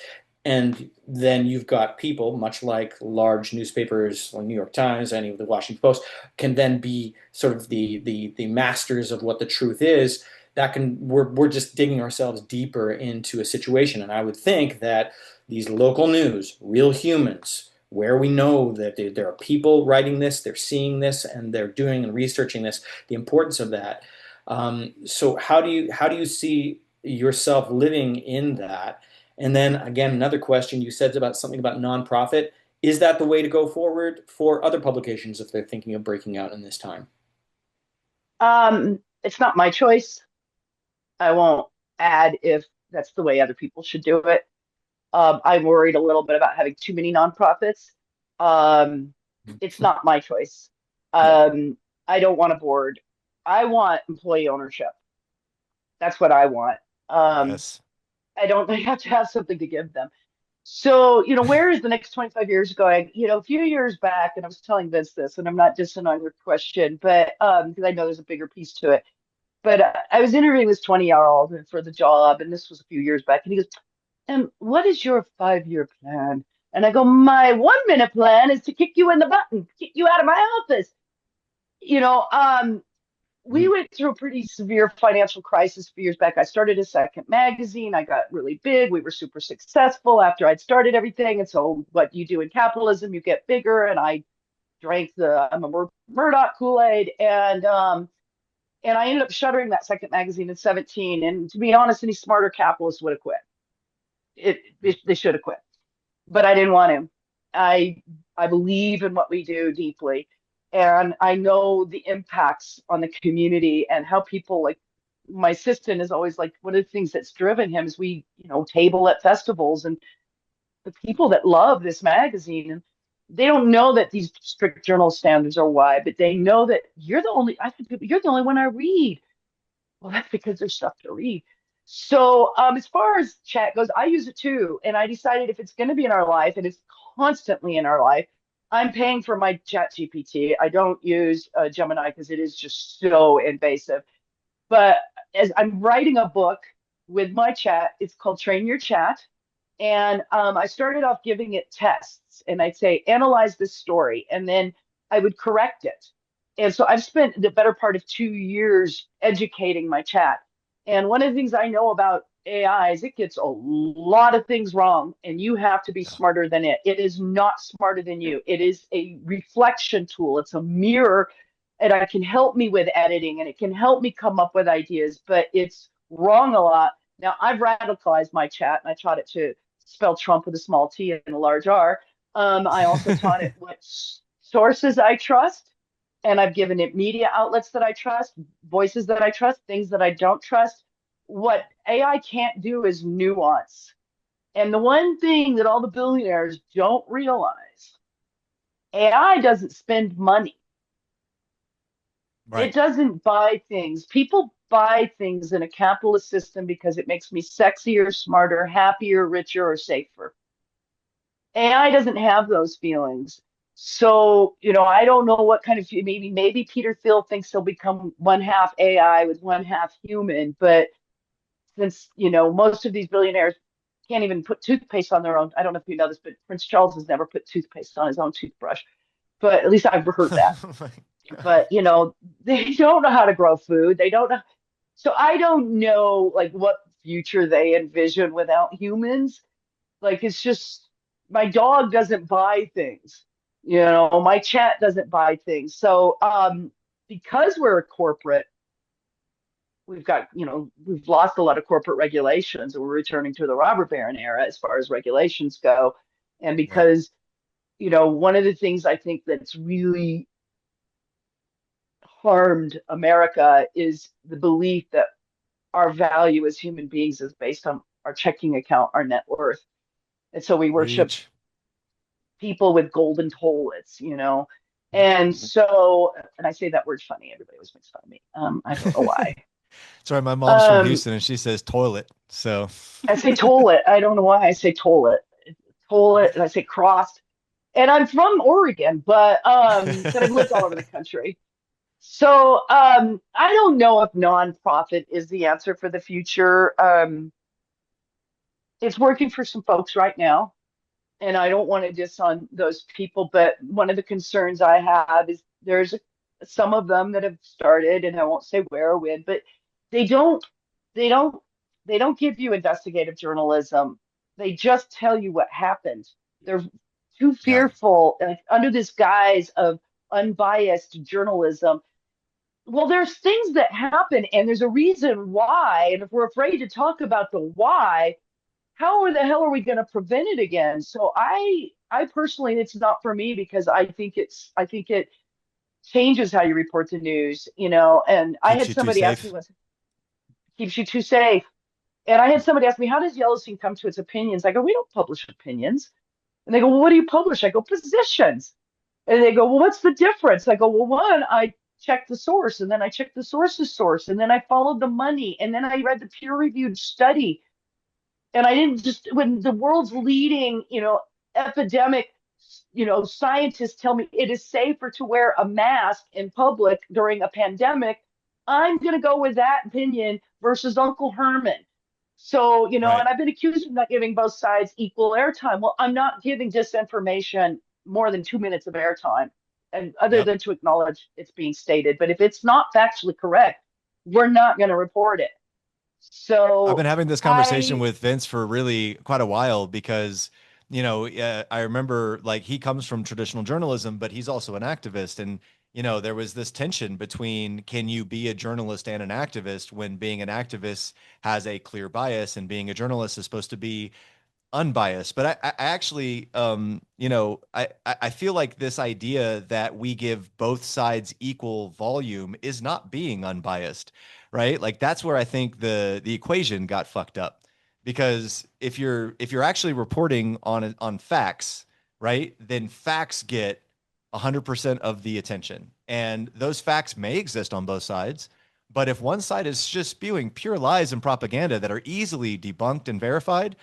and then you've got people, much like large newspapers, like New York Times, any of the Washington Post, can then be sort of the masters of what the truth is. That can we're just digging ourselves deeper into a situation. And I would think that these local news, real humans, where we know that there are people writing this, they're seeing this, and they're doing and researching this, the importance of that. So how do you see yourself living in that? And then again, another question you said about something about nonprofit. Is that the way to go forward for other publications if they're thinking of breaking out in this time? It's not my choice. I won't add if that's the way other people should do it. I'm worried a little bit about having too many nonprofits. Um, it's not my choice. Yeah. I don't want a board. I want employee ownership. That's what I want. Um, Yes. I don't I have to have something to give them. So, where is the next 25 years going? A few years back, and I was telling Vince this, and I'm not dissing on your question, but because I know there's a bigger piece to it. But I was interviewing this 20-year-old for the job, and this was a few years back, and he goes, and what is your 5-year plan? And I go, my 1 minute plan is to kick you in the butt and get you out of my office. You know, um, we went through a pretty severe financial crisis a few years back. I started a second magazine. I got really big. We were super successful after I'd started everything. And so, what you do in capitalism, you get bigger. And I drank I'm a Murdoch Kool-Aid, and I ended up shuttering that second magazine in 17. And to be honest, any smarter capitalist would have quit. They should have quit, but I didn't want to. I I believe in what we do deeply, and I know the impacts on the community and how people like my assistant is always like one of the things that's driven him is we table at festivals and the people that love this magazine and they don't know that these strict journal standards are why, but they know that I think you're the only one I read. Well, that's because there's stuff to read. So, as far as chat goes, I use it too. And I decided if it's going to be in our life, and it's constantly in our life, I'm paying for my chat GPT. I don't use Gemini because it is just so invasive. But as I'm writing a book with my chat, it's called Train Your Chat. And I started off giving it tests, and I'd say, analyze this story, and then I would correct it. And so I've spent the better part of 2 years educating my chat. And one of the things I know about AI is it gets a lot of things wrong, and you have to be smarter than it. It is not smarter than you. It is a reflection tool. It's a mirror, and it can help me with editing, and it can help me come up with ideas, but it's wrong a lot. Now, I've radicalized my chat, and I taught it to spell Trump with a small t and a large R. I also taught it what sources I trust, and I've given it media outlets that I trust, voices that I trust, things that I don't trust. What AI can't do is nuance. And the one thing that all the billionaires don't realize, AI doesn't spend money. It Right. doesn't buy things. People buy things in a capitalist system because it makes me sexier, smarter, happier, richer, or safer. AI doesn't have those feelings. So, I don't know what kind of maybe Peter Thiel thinks he'll become one half AI with one half human, but since, most of these billionaires can't even put toothpaste on their own. I don't know if you know this, but Prince Charles has never put toothpaste on his own toothbrush. But at least I've heard that. Oh my God. But, they don't know how to grow food. They don't know. So I don't know like what future they envision without humans. Like it's just my dog doesn't buy things. My chat doesn't buy things. So because we're a corporate, we've lost a lot of corporate regulations and we're returning to the robber baron era as far as regulations go. And Right. because, one of the things I think that's really harmed America is the belief that our value as human beings is based on our checking account, our net worth. And so we worship Preach. people with golden toilets, And so, and I say that word funny. Everybody always makes fun of me. I don't know why. Sorry, my mom's from Um, Houston and she says toilet. So I say toilet. I don't know why I say toilet. Toilet, and I say crossed. And I'm from Oregon, but I've lived all over the country. So I don't know if nonprofit is the answer for the future. It's working for some folks right now, and I don't want to diss on those people, but one of the concerns I have is some of them that have started, and I won't say where or when, but they don't they don't they don't give you investigative journalism. They just tell you what happened. They're too yeah, fearful, like, under this guise of unbiased journalism. Well, there's things that happen, and there's a reason why. And if we're afraid to talk about the why, how the hell are we going to prevent it again? So I personally, it's not for me, because I think it changes how you report the news, And I keeps had you too somebody ask me safe. once, keeps you too safe. And I had somebody ask me, how does Yellowstone come to its opinions? I go, we don't publish opinions. And they go, well, what do you publish? I go, positions. And they go, well, what's the difference? I go, well, one, I checked the source, and then I checked the source's source, and then I followed the money, and then I read the peer-reviewed study. And I didn't just, when the world's leading, epidemic, scientists tell me it is safer to wear a mask in public during a pandemic, I'm going to go with that opinion versus Uncle Herman. So, Right. and I've been accused of not giving both sides equal airtime. Well, I'm not giving disinformation more than 2 minutes of airtime, and other Yep. than to acknowledge it's being stated. But if it's not factually correct, we're not going to report it. I've So been having this conversation I, with Vince for really quite a while because, I remember like he comes from traditional journalism, but he's also an activist. And, there was this tension between can you be a journalist and an activist when being an activist has a clear bias and being a journalist is supposed to be unbiased. But I actually, I feel like this idea that we give both sides equal volume is not being unbiased, right? Like that's where I think the equation got fucked up. Because if you're actually reporting on facts, right, then facts get 100% of the attention, and those facts may exist on both sides. But if one side is just spewing pure lies and propaganda that are easily debunked and verified,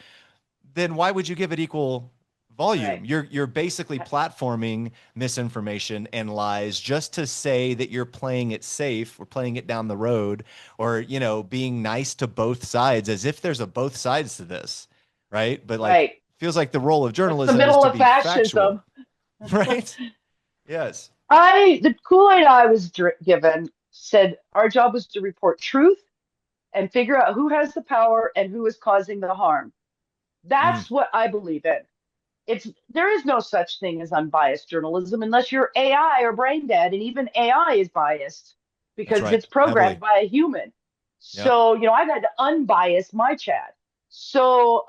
then why would you give it equal volume? right, You're basically platforming misinformation and lies just to say that you're playing it safe or playing it down the road, or being nice to both sides as if there's a both sides to this, right? But like right. feels like the role of That's the journalism is middle to of be factual, fascism. right? Yes. The Kool-Aid I was given said our job was to report truth and figure out who has the power and who is causing the harm. Mm, That's what I believe in. There is no such thing as unbiased journalism unless you're AI or brain dead, and even AI is biased that's because right. it's programmed Heavily. by a human. Yep. So, I've had to unbias my chat. So,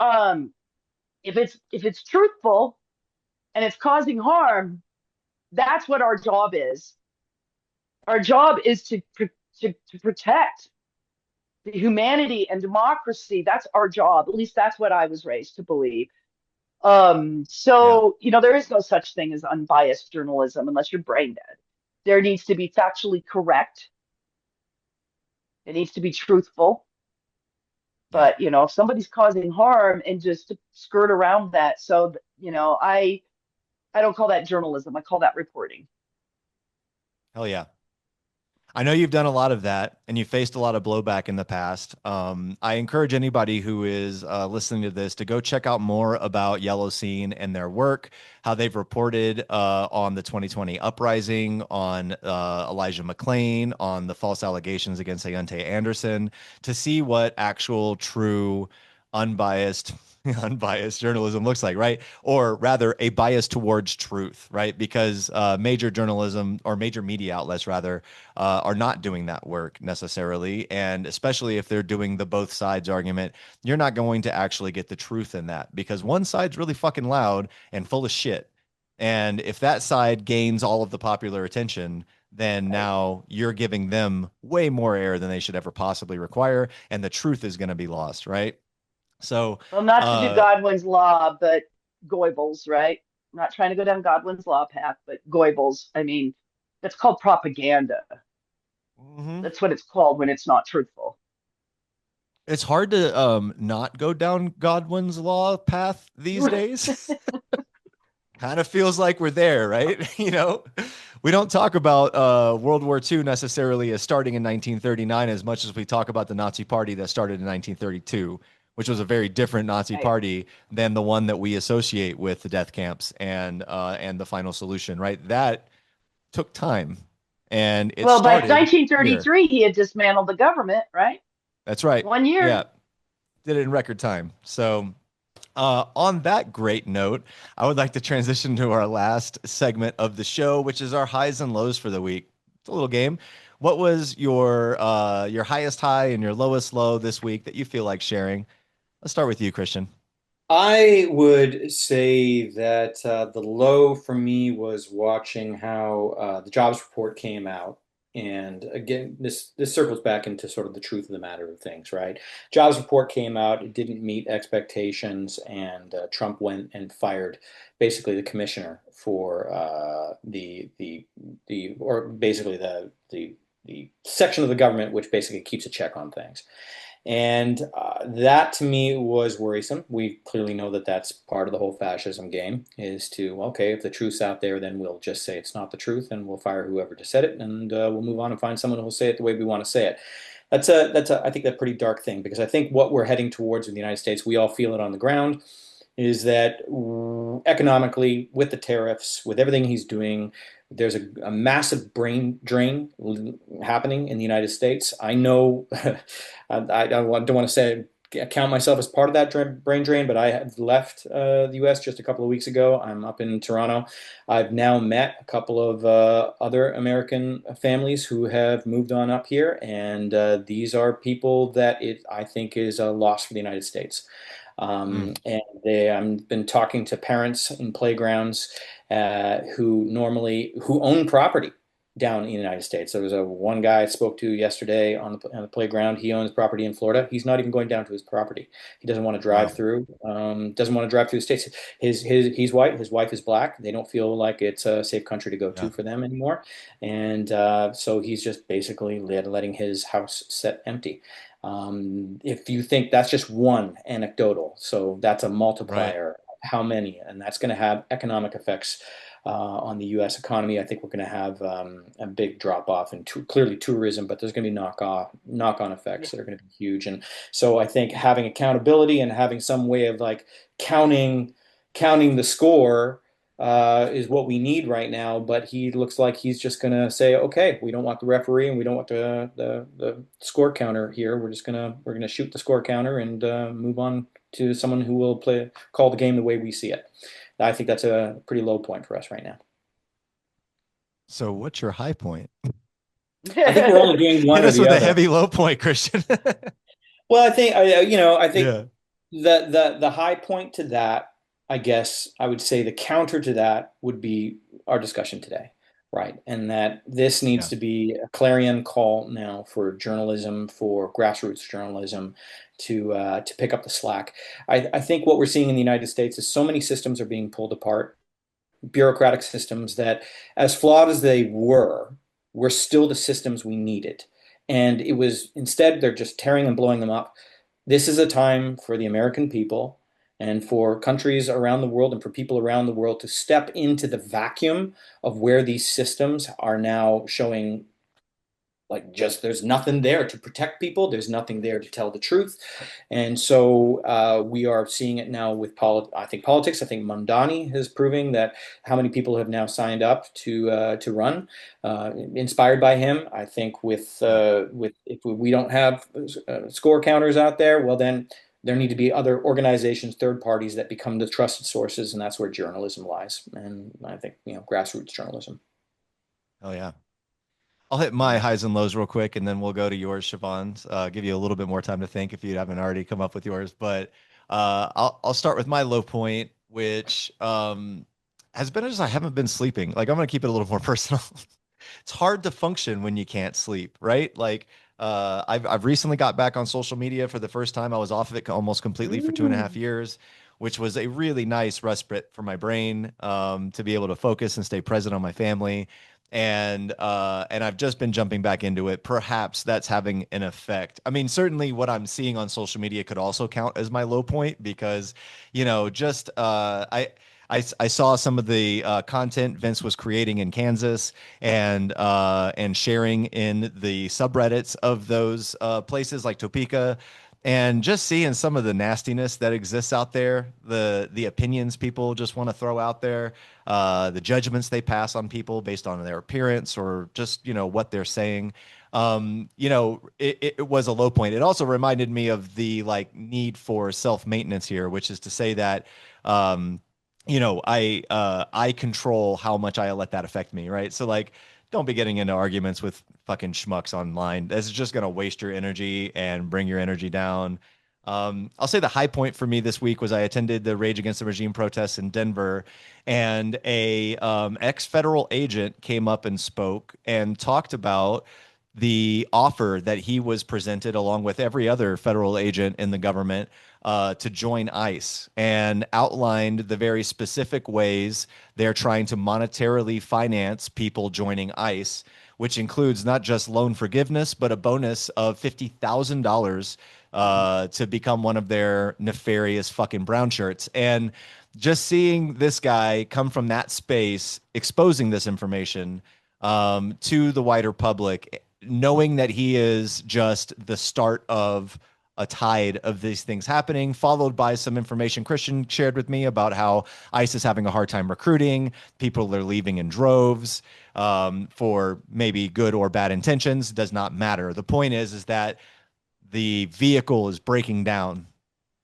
if it's truthful and it's causing harm, that's what our job is. Our job is to protect the humanity and democracy. That's our job. At least that's what I was raised to believe. Yeah. So, there is no such thing as unbiased journalism unless you're brain dead. There needs to be factually correct. It needs to be truthful. Yeah. But, if somebody's causing harm and just to skirt around that. So, I don't call that journalism. I call that reporting. Hell yeah. I know you've done a lot of that and you faced a lot of blowback in the past. I encourage anybody who is listening to this to go check out more about Yellow Scene and their work, how they've reported on the 2020 uprising, on Elijah McClain, on the false allegations against Ayante Anderson, to see what actual, true, unbiased unbiased journalism looks like, right? Or rather, a bias towards truth, right? Because major journalism or major media outlets, rather, are not doing that work necessarily. And especially if they're doing the both sides argument, you're not going to actually get the truth in that because one side's really fucking loud and full of shit. And if that side gains all of the popular attention, then Right. now you're giving them way more air than they should ever possibly require. And the truth is going to be lost, right? So, Well, not to do uh, Godwin's law, but Goebbels, right? I'm not trying to go down Godwin's law path, but Goebbels, I mean, that's called propaganda. Hmm. That's what it's called when it's not truthful. It's hard to not go down Godwin's law path these days. Kind of feels like we're there, right? We don't talk about World War II necessarily as starting in 1939 as much as we talk about the Nazi Party that started in 1932, which was a very different Nazi Right. party than the one that we associate with the death camps and the final solution, right? That took time, and it Well, by started here. 1933, he had dismantled the government, right? That's right. 1 year. Yeah, did it in record time. So on that great note, I would like to transition to our last segment of the show, which is our highs and lows for the week. It's a little game. What was your highest high and your lowest low this week that you feel like sharing? Let's start with you, Christian. I would say that the low for me was watching how the jobs report came out. And again, this circles back into sort of the truth of the matter of things, right? Jobs report came out, it didn't meet expectations, and Trump went and fired basically the commissioner for the or basically the section of the government which basically keeps a check on things. And that to me was worrisome. We clearly know that that's part of the whole fascism game is to, okay, if the truth's out there, then we'll just say it's not the truth and we'll fire whoever just said it and we'll move on and find someone who will say it the way we want to say it. I think, a pretty dark thing because I think what we're heading towards in the United States, we all feel it on the ground, is that economically, with the tariffs, with everything he's doing, there's a massive brain drain happening in the United States. I know I don't want to say count myself as part of that brain drain, but I have left the U.S. just a couple of weeks ago. I'm up in Toronto. I've now met a couple of other American families who have moved on up here, and these are people that I think is a loss for the United States. Mm. And I've been talking to parents in playgrounds who own property down in the United States. There was one guy I spoke to yesterday on the playground. He owns property in Florida. He's not even going down to his property. He doesn't want to drive Wow. through. Doesn't want to drive through the states. He's white. His wife is black. They don't feel like it's a safe country to go Yeah. to for them anymore. And so he's just basically letting his house set empty. If you think that's just one anecdotal, so that's a Right. multiplier. How many? And that's going to have economic effects on the U.S. economy. I think we're going to have a big drop off in clearly tourism, but there's going to be knock on Yeah. effects that are going to be huge. And so I think having accountability and having some way of like counting the score is what we need right now. But he looks like he's just going to say, okay, we don't want the referee and we don't want the score counter here. We're gonna shoot the score counter and move on to someone who will call the game the way we see it. I think that's a pretty low point for us right now. So what's your high point? I think we're only doing one Hit or us the with a other. heavy low point, Christian. Well, I think Yeah. the high point to that, I guess I would say the counter to that would be our discussion today, right? And that this needs Yeah. to be a clarion call now for journalism, for grassroots journalism, to pick up the slack. I think what we're seeing in the United States is so many systems are being pulled apart, bureaucratic systems that, as flawed as they were still the systems we needed. And it was instead they're just tearing and blowing them up. This is a time for the American people and for countries around the world and for people around the world to step into the vacuum of where these systems are now showing like just there's nothing there to protect people. There's nothing there to tell the truth. And so we are seeing it now with I think politics. I think Mamdani is proving that how many people have now signed up to run, inspired by him. I think Yeah. with if we don't have score counters out there, well then there need to be other organizations, third parties that become the trusted sources, and that's where journalism lies. And I think grassroots journalism. Oh yeah. I'll hit my highs and lows real quick, and then we'll go to yours, Siobhan. Give you a little bit more time to think if you haven't already come up with yours. But I'll start with my low point, which has been just I haven't been sleeping. Like I'm gonna keep it a little more personal. It's hard to function when you can't sleep, right? Like I've recently got back on social media for the first time. I was off of it almost completely for 2.5 years. which was a really nice respite for my brain, to be able to focus and stay present on my family. And I've just been jumping back into it. Perhaps that's having an effect. I mean, certainly what I'm seeing on social media could also count as my low point because, just I saw some of the content Vince was creating in Kansas and sharing in the subreddits of those places like Topeka, and just seeing some of the nastiness that exists out there, the opinions people just want to throw out there, the judgments they pass on people based on their appearance or just what they're saying. It was a low point. It also reminded me of the need for self-maintenance here, which is to say that I control how much I let that affect me, right? So don't be getting into arguments with fucking schmucks online. This is just gonna waste your energy and bring your energy down. I'll say the high point for me this week was I attended the Rage Against the Regime protests in Denver, and a ex-federal agent came up and spoke and talked about the offer that he was presented along with every other federal agent in the government to join ICE, and outlined the very specific ways they're trying to monetarily finance people joining ICE, which includes not just loan forgiveness, but a bonus of $50,000 to become one of their nefarious fucking brown shirts. And just seeing this guy come from that space, exposing this information to the wider public, knowing that he is just the start of a tide of these things happening, followed by some information Christian shared with me about how ICE is having a hard time recruiting. People are leaving in droves for maybe good or bad intentions. Does not matter. The point is that the vehicle is breaking down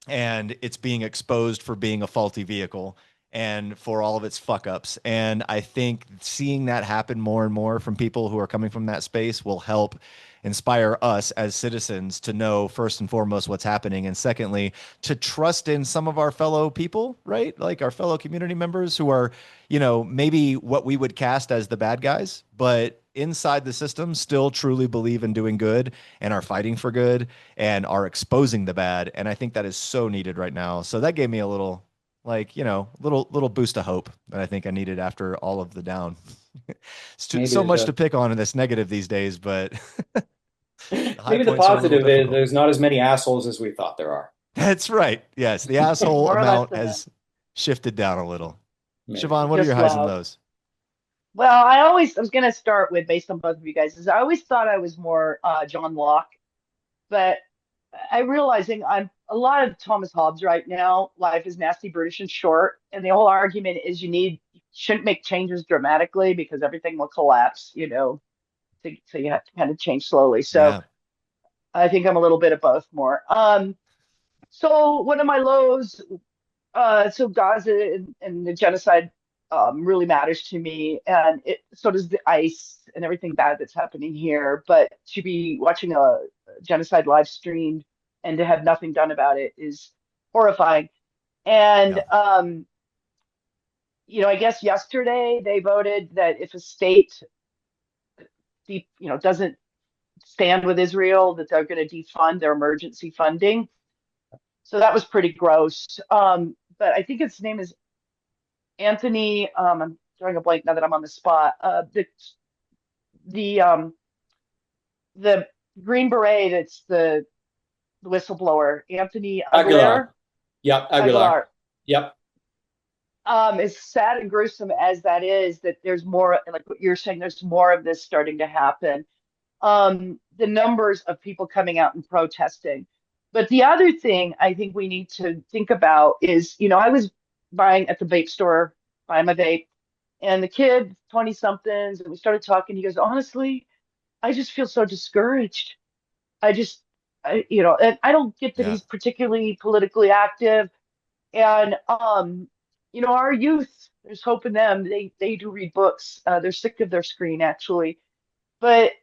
and it's being exposed for being a faulty vehicle and for all of its fuck ups. And I think seeing that happen more and more from people who are coming from that space will help inspire us as citizens to know first and foremost what's happening, and secondly to trust in some of our fellow people, right? Like our fellow community members who are maybe what we would cast as the bad guys, but inside the system still truly believe in doing good and are fighting for good and are exposing the bad. And I think that is so needed right now. So that gave me a little little boost of hope that I think I needed after all of the down. It's so much to pick on in this negative these days, but maybe the positive is there's not as many assholes as we thought there are. That's right. Yes, the asshole amount has shifted down a little. Maybe. Shavonne, what are your highs and lows? Well, I was going to start with, based on both of you guys, is I always thought I was more John Locke, but I'm realizing I'm a lot of Thomas Hobbes right now. Life is nasty, brutish, and short. And the whole argument is you shouldn't make changes dramatically because everything will collapse, so you have to kind of change slowly. So yeah. I think I'm a little bit of both more. So one of my lows, so Gaza and the genocide really matters to me, and so does the ICE and everything bad that's happening here. But to be watching a genocide live streamed and to have nothing done about it is horrifying. And I guess yesterday they voted that if a state doesn't stand with Israel, that they're going to defund their emergency funding. So that was pretty gross. But I think its name is Anthony. I'm drawing a blank now that I'm on the spot. The Green Beret, that's the whistleblower, Anthony Aguilar. Yep, Aguilar. Yep. As sad and gruesome as that is, that there's more, like what you're saying, there's more of this starting to happen. The numbers of people coming out and protesting. But the other thing I think we need to think about is, I was buying at the vape store, buying my vape, and the kid, 20 somethings, and we started talking. He goes, honestly, I just feel so discouraged. And I don't get that he's particularly politically active. And, our youth, there's hope in them. They do read books. They're sick of their screen, actually. But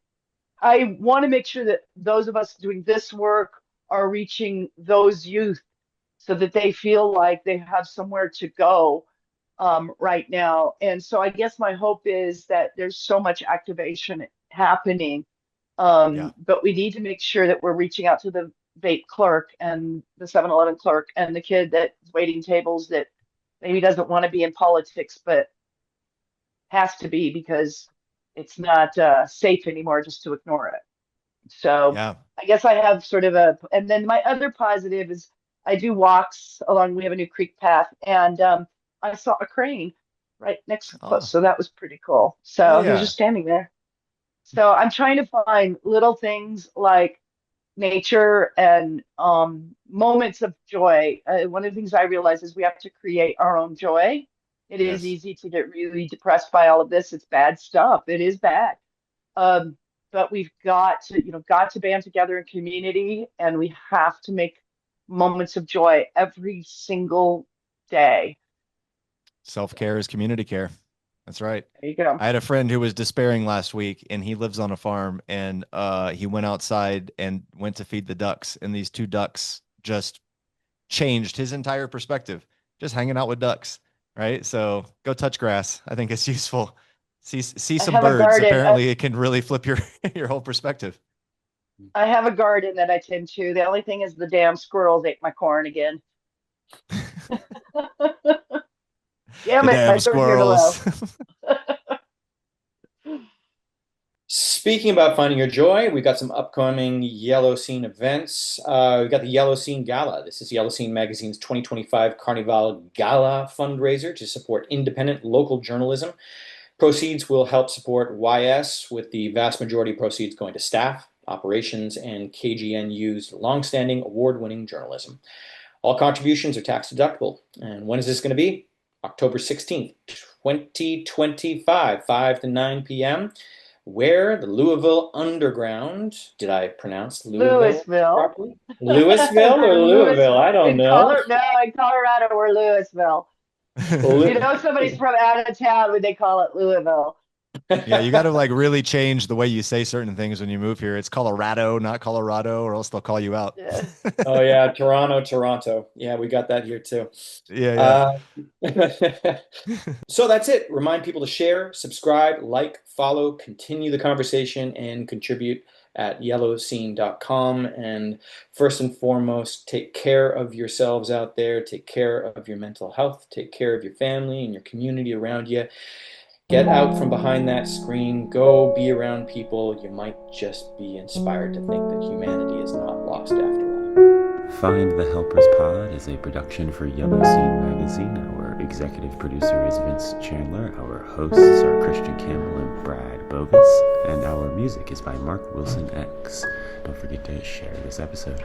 I want to make sure that those of us doing this work are reaching those youth so that they feel like they have somewhere to go right now. And so I guess my hope is that there's so much activation happening, but we need to make sure that we're reaching out to vape clerk and the 7-Eleven clerk and the kid that's waiting tables that maybe doesn't want to be in politics, but has to be because it's not safe anymore just to ignore it. So Yeah. I guess I have sort of and then my other positive is I do walks along, we have a new creek path, and I saw a crane right next to Oh, close. So that was pretty cool. hell So he was yeah. just standing there. So I'm trying to find little things like nature and moments of joy. One of the things I realize is we have to create our own joy. It is Yes. easy to get really depressed by all of this. It's bad stuff. It is bad. Um, but we've got to band together in community, and we have to make moments of joy every single day. Self-care is community care. That's right. There you go. I had a friend who was despairing last week, and he lives on a farm, and he went outside and went to feed the ducks, and these two ducks just changed his entire perspective, just hanging out with ducks, right? So go touch grass. I think it's useful. See I some have a birds. garden. Apparently it can really flip your your whole perspective. I have a garden that I tend to. The only thing is the damn squirrels ate my corn again. Damn The it, my damn third year in a row. squirrels. Speaking about finding your joy, we've got some upcoming Yellow Scene events. We've got the Yellow Scene Gala. This is Yellow Scene Magazine's 2025 Carnival Gala fundraiser to support independent local journalism. Proceeds will help support YS, with the vast majority of proceeds going to staff, operations, and KGNU's longstanding award-winning journalism. All contributions are tax deductible. And when is this going to be? October 16th, 2025, 5 to 9 p.m. Where? The Louisville Underground. Did I pronounce Louisville Louisville. properly? Louisville or Louisville? I don't know. No, in Colorado, we're Louisville. You know, somebody's from out of town when they call it Louisville. Yeah, you got to like really change the way you say certain things when you move here. It's Colorado, not Colorado, or else they'll call you out. Yeah. Oh yeah, Toronto. Yeah, we got that here too. Yeah, So that's it. Remind people to share, subscribe, like, follow, continue the conversation, and contribute at yellowscene.com. And first and foremost, take care of yourselves out there. Take care of your mental health. Take care of your family and your community around you. Get out from behind that screen. Go be around people. You might just be inspired to think that humanity is not lost after all. Find the Helpers Pod is a production for Yellow Scene Magazine. Our executive producer is Vince Chandler. Our hosts are Christian Campbell and Brad Bogus. And our music is by Mark Wilson X. Don't forget to share this episode.